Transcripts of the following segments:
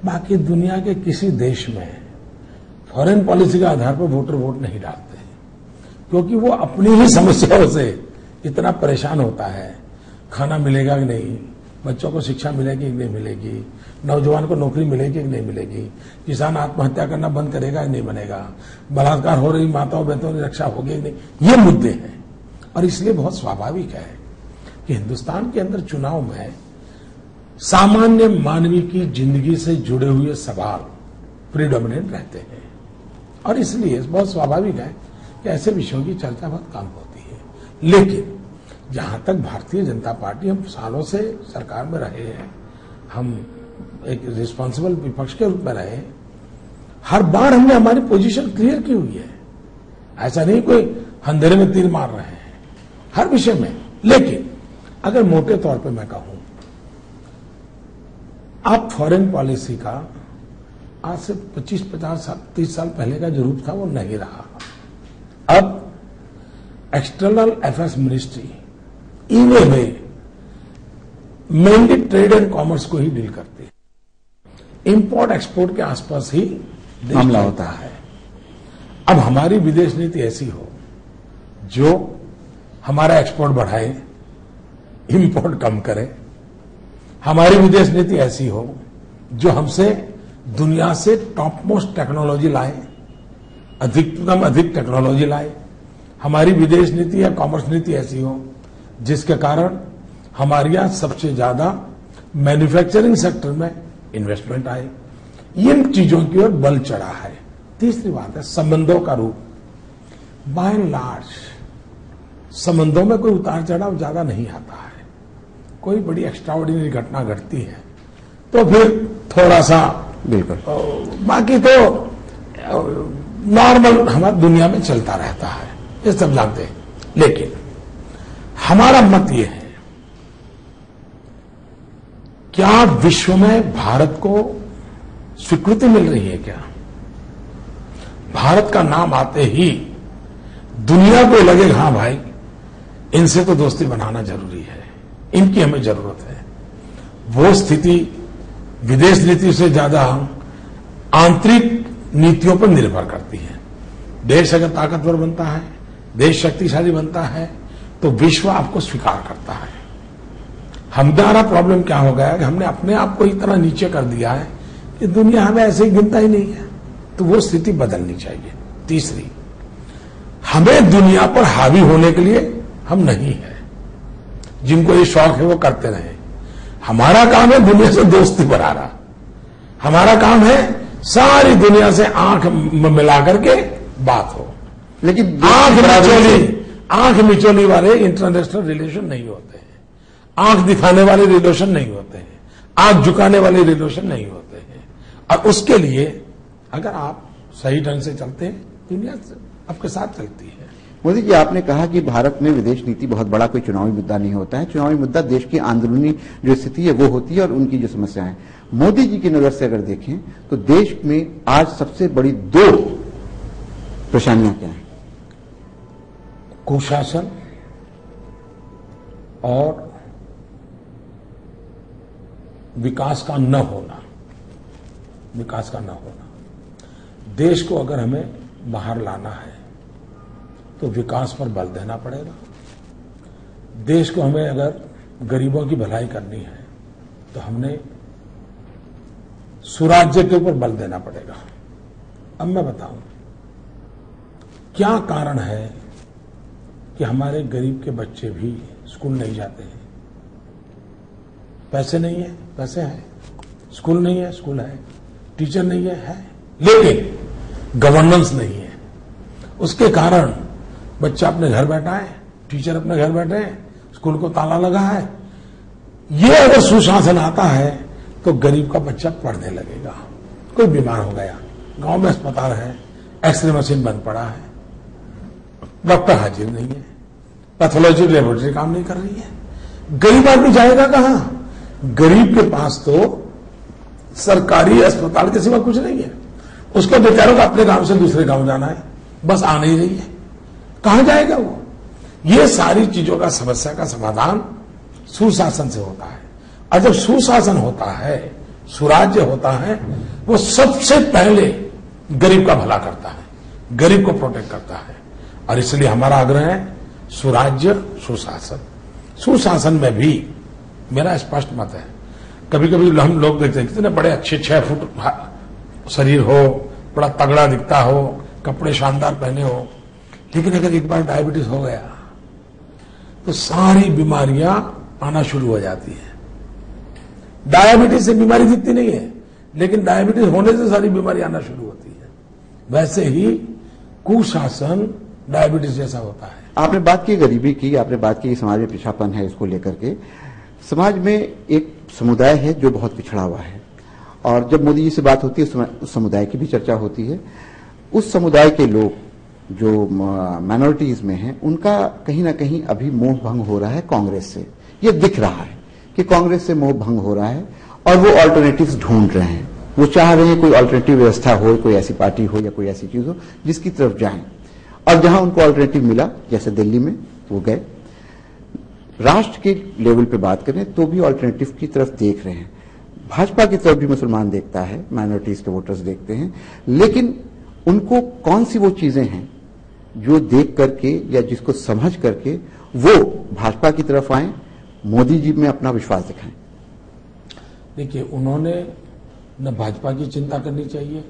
बाकी दुनिया के किसी देश में फॉरेन पॉलिसी के आधार पर वोटर वोट नहीं डालते हैं, क्योंकि वो अपनी ही समस्याओं से इतना परेशान होता है। खाना मिलेगा कि नहीं, बच्चों को शिक्षा मिलेगी कि नहीं मिलेगी, नौजवान को नौकरी मिलेगी कि नहीं मिलेगी, किसान आत्महत्या करना बंद करेगा कि नहीं बनेगा, बलात्कार हो रही माताओं बहनों की रक्षा होगी कि नहीं, ये मुद्दे हैं। और इसलिए बहुत स्वाभाविक है कि हिंदुस्तान के अंदर चुनाव में सामान्य मानवीय की जिंदगी से जुड़े हुए सवाल प्रीडोमिनेंट रहते हैं, और इसलिए बहुत स्वाभाविक है कि ऐसे विषयों की चर्चा बहुत कम होती है। लेकिन जहां तक भारतीय जनता पार्टी, हम सालों से सरकार में रहे हैं, हम एक रिस्पॉन्सिबल विपक्ष के रूप में रहे, हर बार हमने हमारी पोजीशन क्लियर की हुई है। ऐसा नहीं कोई अंधेरे में तीर मार रहे हैं हर विषय में। लेकिन अगर मोटे तौर पे मैं कहूं, अब फॉरेन पॉलिसी का आज से 25-50 साल 30 साल पहले का जो रूप था वो नहीं रहा। अब external affairs ministry in A way mainly trade and commerce को ही डील करती है। इंपोर्ट एक्सपोर्ट के आसपास ही मामला होता है। अब हमारी विदेश नीति ऐसी हो जो हमारा एक्सपोर्ट बढ़ाए, इंपोर्ट कम करे। हमारी विदेश नीति ऐसी हो जो हमसे दुनिया से टॉप मोस्ट टेक्नोलॉजी लाए, अधिकतम अधिक टेक्नोलॉजी लाए। हमारी विदेश नीति या कॉमर्स नीति ऐसी हो जिसके कारण हमारे यहां सबसे ज्यादा मैन्युफैक्चरिंग सेक्टर में इन्वेस्टमेंट आए। इन चीजों की ओर बल चढ़ा है। तीसरी बात है संबंधों का रूप। बाय एंड लार्ज संबंधों में कोई उतार चढ़ाव ज्यादा नहीं आता है। कोई बड़ी एक्स्ट्राऑर्डिनरी घटना घटती है तो फिर थोड़ा सा, बिल्कुल, बाकी तो नॉर्मल हमारी दुनिया में चलता रहता है, ये सब जानते हैं। लेकिन हमारा मत ये है, क्या विश्व में भारत को स्वीकृति मिल रही है? क्या भारत का नाम आते ही दुनिया को लगे हाँ भाई इनसे तो दोस्ती बनाना जरूरी है, इनकी हमें जरूरत है? वो स्थिति विदेश नीति से ज्यादा आंतरिक नीतियों पर निर्भर करती है। देश अगर ताकतवर बनता है, देश शक्तिशाली बनता है, तो विश्व आपको स्वीकार करता है। हमारा प्रॉब्लम क्या हो गया है कि हमने अपने आप को इतना नीचे कर दिया है कि दुनिया हमें ऐसे ही गिनता ही नहीं है। तो वो स्थिति बदलनी चाहिए। तीसरी, हमें दुनिया पर हावी होने के लिए हम नहीं है। जिनको ये शौक है वो करते रहे। हमारा काम है दुनिया से दोस्ती बढ़ाना। हमारा काम है सारी दुनिया से आंख मिला करके बात हो। लेकिन आंख मिचोली वाले इंटरनेशनल रिलेशन नहीं होते हैं, आंख दिखाने वाले रिलेशन नहीं होते हैं, आंख झुकाने वाले रिलेशन नहीं होते हैं। और उसके लिए अगर आप सही ढंग से चलते हैं, दुनिया आपके साथ चलती है। मोदी जी, आपने कहा कि भारत में विदेश नीति बहुत बड़ा कोई चुनावी मुद्दा नहीं होता है। चुनावी मुद्दा देश की अंदरूनी जो स्थिति है वो होती है और उनकी जो समस्या है। मोदी जी की नजर से अगर देखें तो देश में आज सबसे बड़ी दो परेशानियां क्या हैं? कुशासन और विकास का न होना। विकास का न होना। देश को अगर हमें बाहर लाना है तो विकास पर बल देना पड़ेगा। देश को हमें अगर गरीबों की भलाई करनी है तो हमने सुराज्य के ऊपर बल देना पड़ेगा। अब मैं बताऊं क्या कारण है कि हमारे गरीब के बच्चे भी स्कूल नहीं जाते हैं। पैसे नहीं है, पैसे हैं। स्कूल नहीं है, स्कूल है। टीचर नहीं है। लेकिन गवर्नेंस नहीं है। उसके कारण बच्चा अपने घर बैठा है, टीचर अपने घर बैठे हैं, स्कूल को ताला लगा है। ये अगर सुशासन आता है तो गरीब का बच्चा पढ़ने लगेगा। कोई बीमार हो गया, गांव में अस्पताल है, एक्सरे मशीन बंद पड़ा है, डॉक्टर हाजिर नहीं है, पैथोलॉजी लेबोरेटरी काम नहीं कर रही है, गरीब आदमी जाएगा कहां? गरीब के पास तो सरकारी अस्पताल के सिवा कुछ नहीं है। उसको बेचारों को अपने गांव से दूसरे गांव जाना है, बस आ नहीं रही है, कहां जाएगा वो? ये सारी चीजों का समस्या का समाधान सुशासन से होता है। और जब सुशासन होता है सुराज्य होता है वो सबसे पहले गरीब का भला करता है, गरीब को प्रोटेक्ट करता है। और इसलिए हमारा आग्रह है सुराज्य सुशासन। सुशासन में भी मेरा स्पष्ट मत है। कभी कभी हम लोग देखते हैं कितने बड़े अच्छे 6 फुट शरीर हो, बड़ा तगड़ा दिखता हो, कपड़े शानदार पहने हो, लेकिन अगर एक बार डायबिटीज हो गया तो सारी बीमारियां आना शुरू हो जाती है। डायबिटीज से बीमारी दिखती नहीं है, लेकिन डायबिटीज होने से सारी बीमारी आना शुरू होती है। वैसे ही कुशासन डायबिटीज जैसा होता है। आपने बात की गरीबी की, आपने बात की समाज में पिछड़ापन है, इसको लेकर के समाज में एक समुदाय है जो बहुत पिछड़ा हुआ है, और जब मोदी जी से बात होती है उस समुदाय की भी चर्चा होती है। उस समुदाय के लोग जो माइनॉरिटीज में हैं, उनका कहीं ना कहीं अभी मोह भंग हो रहा है कांग्रेस से। ये दिख रहा है कि कांग्रेस से मोह भंग हो रहा है और वो ऑल्टरनेटिव्स ढूंढ रहे हैं। वो चाह रहे हैं कोई ऑल्टरनेटिव व्यवस्था हो, कोई ऐसी पार्टी हो या कोई ऐसी चीज हो जिसकी तरफ जाएं। और जहां उनको ऑल्टरनेटिव मिला, जैसे दिल्ली में, वो गए। राष्ट्र के लेवल पे बात करें तो भी ऑल्टरनेटिव की तरफ देख रहे हैं। भाजपा की तरफ भी मुसलमान देखता है, माइनॉरिटीज के वोटर्स देखते हैं, लेकिन उनको कौन सी वो चीजें हैं जो देख करके या जिसको समझ करके वो भाजपा की तरफ आए, मोदी जी में अपना विश्वास दिखाएं। देखिए, उन्होंने न भाजपा की चिंता करनी चाहिए,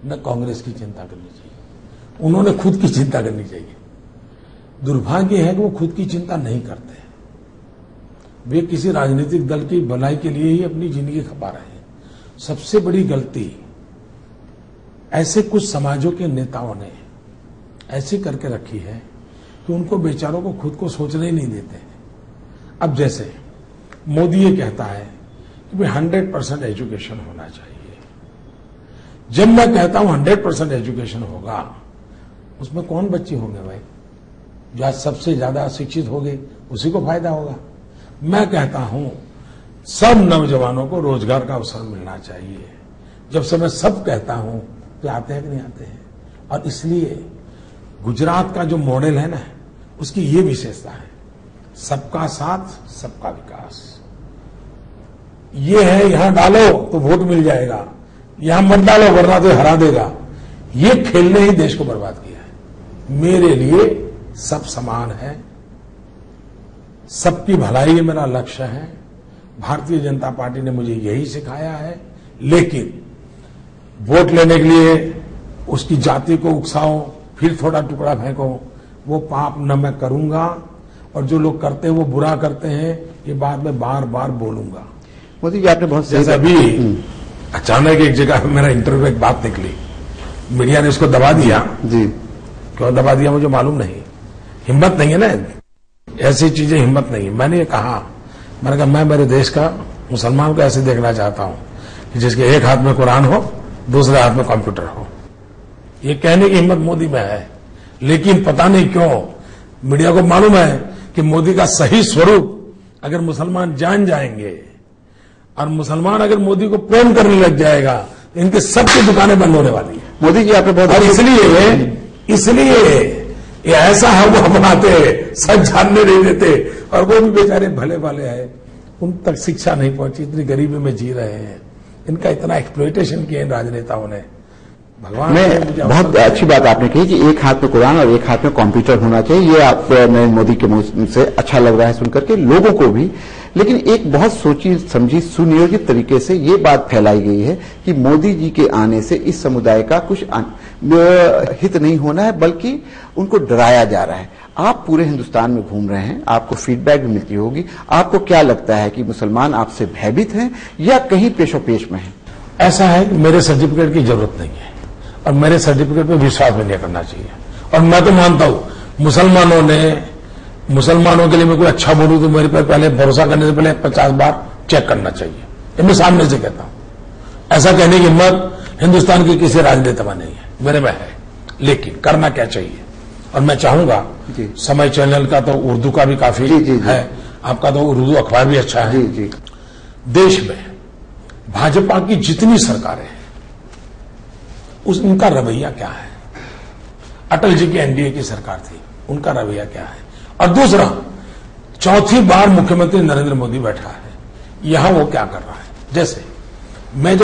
न कांग्रेस की चिंता करनी चाहिए, उन्होंने खुद की चिंता करनी चाहिए। दुर्भाग्य है कि वो खुद की चिंता नहीं करते। वे किसी राजनीतिक दल की भलाई के लिए ही अपनी जिंदगी खपा रहे हैं। सबसे बड़ी गलती ऐसे कुछ समाजों के नेताओं ने ऐसी करके रखी है कि उनको बेचारों को खुद को सोचने ही नहीं देते हैं। अब जैसे मोदी ये कहता है कि भाई 100% एजुकेशन होना चाहिए। जब मैं कहता हूं 100% एजुकेशन होगा, उसमें कौन बच्चे होंगे भाई? जो आज सबसे ज्यादा शिक्षित होंगे उसी को फायदा होगा। मैं कहता हूं सब नौजवानों को रोजगार का अवसर मिलना चाहिए। जब से मैं सब कहता हूं तो आते हैं कि नहीं आते हैं। और इसलिए गुजरात का जो मॉडल है ना, उसकी ये विशेषता है, सबका साथ सबका विकास। ये है यहां डालो तो वोट मिल जाएगा, यहां मत डालो वरना तो हरा देगा। ये खेल ने ही देश को बर्बाद किया है। मेरे लिए सब समान है, सबकी भलाई मेरा लक्ष्य है। भारतीय जनता पार्टी ने मुझे यही सिखाया है। लेकिन वोट लेने के लिए उसकी जाति को उकसाओ, फिर थोड़ा टुकड़ा फेंको, वो पाप न मैं करूंगा। और जो लोग करते हैं वो बुरा करते हैं, ये बात मैं बार बार बोलूंगा। मोदी जी, आपने बहुत जैसे अभी अचानक एक जगह मेरा इंटरव्यू एक बात निकली, मीडिया ने इसको दबा दिया जी। क्यों दबा दिया मुझे मालूम नहीं। हिम्मत नहीं है ना, ऐसी चीजें हिम्मत नहीं। मैंने ये कहा, मैंने कहा मैं मेरे देश का मुसलमान को ऐसे देखना चाहता हूं कि जिसके एक हाथ में कुरान हो, दूसरे हाथ में कंप्यूटर हो। ये कहने की हिम्मत मोदी में है, लेकिन पता नहीं क्यों मीडिया को मालूम है कि मोदी का सही स्वरूप अगर मुसलमान जान जाएंगे और मुसलमान अगर मोदी को प्रेम करने लग जाएगा तो इनके सबकी दुकानें बंद होने वाली है। मोदी जी, आपने बहुत, और इसलिए ये ऐसा हवा बनाते, सच जानने नहीं देते, और वो भी बेचारे भले भाले हैं, उन तक शिक्षा नहीं पहुंची, इतनी गरीबी में जी रहे हैं। इनका इतना एक्सप्लॉइटेशन किया इन राजनेताओं ने। भगवान मैं बहुत अच्छी बात आपने कही कि एक हाथ में कुरान और एक हाथ में कंप्यूटर होना चाहिए। ये आप नरेंद्र मोदी के मुंह से अच्छा लग रहा है सुनकर के लोगों को भी। लेकिन एक बहुत सोची समझी सुनियोजित तरीके से ये बात फैलाई गई है कि मोदी जी के आने से इस समुदाय का कुछ हित नहीं होना है, बल्कि उनको डराया जा रहा है। आप पूरे हिंदुस्तान में घूम रहे हैं, आपको फीडबैक भी मिलती होगी। आपको क्या लगता है कि मुसलमान आपसे भयभीत हैं या कहीं पेशोपेश में हैं? ऐसा है कि मेरे सर्टिफिकेट की जरूरत नहीं है और मेरे सर्टिफिकेट पे विश्वास भी नहीं करना चाहिए। और मैं तो मानता हूं मुसलमानों के लिए मैं कोई अच्छा बोलूं तो मेरे पर पहले भरोसा करने से पहले 50 बार चेक करना चाहिए। ये मैं सामने से कहता हूं। ऐसा कहने की हिम्मत हिंदुस्तान के किसी राजनेता में नहीं है, मेरे में है। लेकिन करना क्या चाहिए, और मैं चाहूंगा समय चैनल का तो उर्दू का भी काफी है, आपका तो उर्दू अखबार भी अच्छा है। देश में भाजपा की जितनी सरकारें हैं उनका रवैया क्या है? अटल जी की एनडीए की सरकार थी, उनका रवैया क्या है? और दूसरा, चौथी बार मुख्यमंत्री नरेंद्र मोदी बैठा है, यहां वो क्या कर रहा है? जैसे मैं